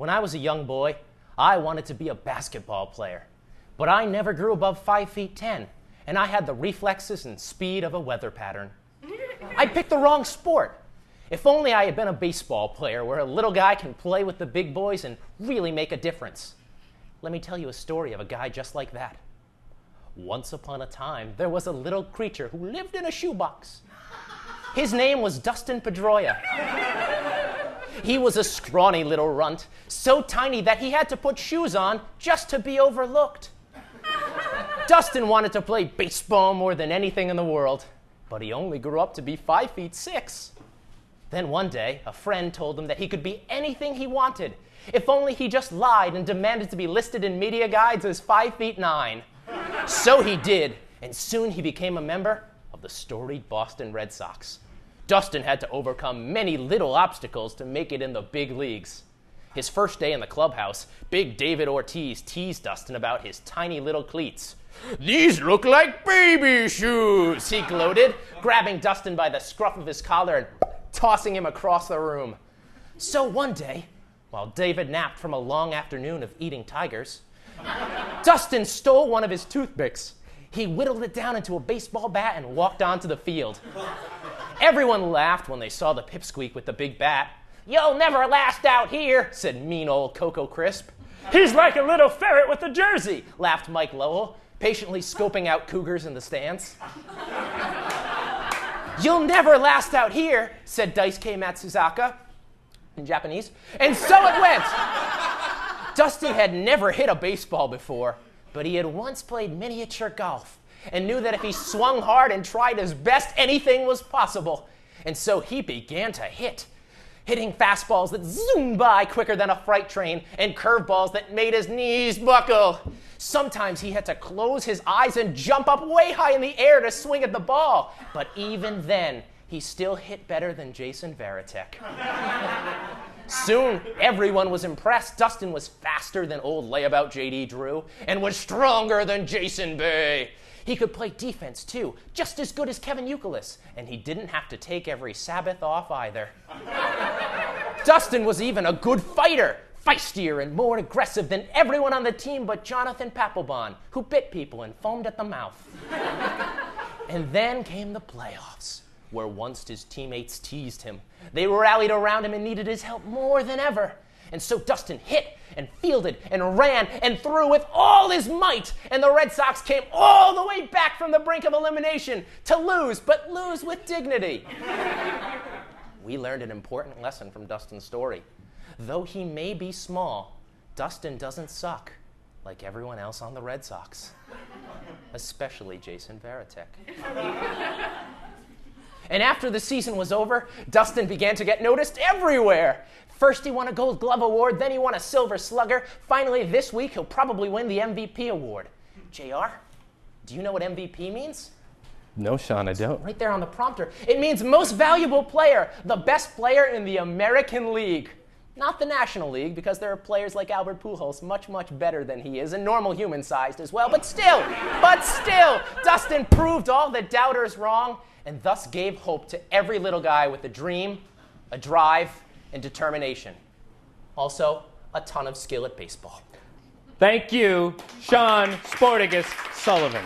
When I was a young boy, I wanted to be a basketball player. But I never grew above 5 feet 10, and I had the reflexes and speed of a weather pattern. I picked the wrong sport. If only I had been a baseball player where a little guy can play with the big boys and really make a difference. Let me tell you a story of a guy just like that. Once upon a time, there was a little creature who lived in a shoebox. His name was Dustin Pedwoya. He was a scrawny little runt, so tiny that he had to put shoes on just to be overlooked. Dustin wanted to play baseball more than anything in the world, but he only grew up to be 5 feet 6. Then one day, a friend told him that he could be anything he wanted, if only he just lied and demanded to be listed in media guides as 5 feet 9. So he did, and soon he became a member of the storied Boston Red Sox. Dustin had to overcome many little obstacles to make it in the big leagues. His first day in the clubhouse, Big David Ortiz teased Dustin about his tiny little cleats. "These look like baby shoes," he gloated, grabbing Dustin by the scruff of his collar and tossing him across the room. So one day, while David napped from a long afternoon of eating tigers, Dustin stole one of his toothpicks. He whittled it down into a baseball bat and walked onto the field. Everyone laughed when they saw the pipsqueak with the big bat. "You'll never last out here," said mean old Coco Crisp. "He's like a little ferret with a jersey," laughed Mike Lowell, patiently scoping out cougars in the stands. "You'll never last out here," said Daisuke Matsuzaka in Japanese. And so it went. Dustin had never hit a baseball before, but he had once played miniature golf and knew that if he swung hard and tried his best, anything was possible. And so he began to hit, hitting fastballs that zoomed by quicker than a freight train and curveballs that made his knees buckle. Sometimes he had to close his eyes and jump up way high in the air to swing at the ball. But even then, he still hit better than Jason Varitek. Soon, everyone was impressed. Dustin was faster than old layabout J.D. Drew and was stronger than Jason Bay. He could play defense, too, just as good as Kevin Youkilis, and he didn't have to take every Sabbath off either. Dustin was even a good fighter, feistier and more aggressive than everyone on the team but Jonathan Papelbon, who bit people and foamed at the mouth. And then came the playoffs, where once his teammates teased him. They rallied around him and needed his help more than ever. And so Dustin hit and fielded and ran and threw with all his might, and the Red Sox came all the way back from the brink of elimination to lose, but lose with dignity. We learned an important lesson from Dustin's story. Though he may be small, Dustin doesn't suck like everyone else on the Red Sox, especially Jason Varitek. And after the season was over, Dustin began to get noticed everywhere. First he won a Gold Glove Award, then he won a Silver Slugger. Finally, this week, he'll probably win the MVP award. JR, do you know what MVP means? No, Sean, I don't. Right there on the prompter. It means most valuable player, the best player in the American League. Not the National League, because there are players like Albert Pujols much, much better than he is, and normal human-sized as well. But still, Dustin proved all the doubters wrong, and thus gave hope to every little guy with a dream, a drive, and determination. Also, a ton of skill at baseball. Thank you, Sean Sportacus Sullivan.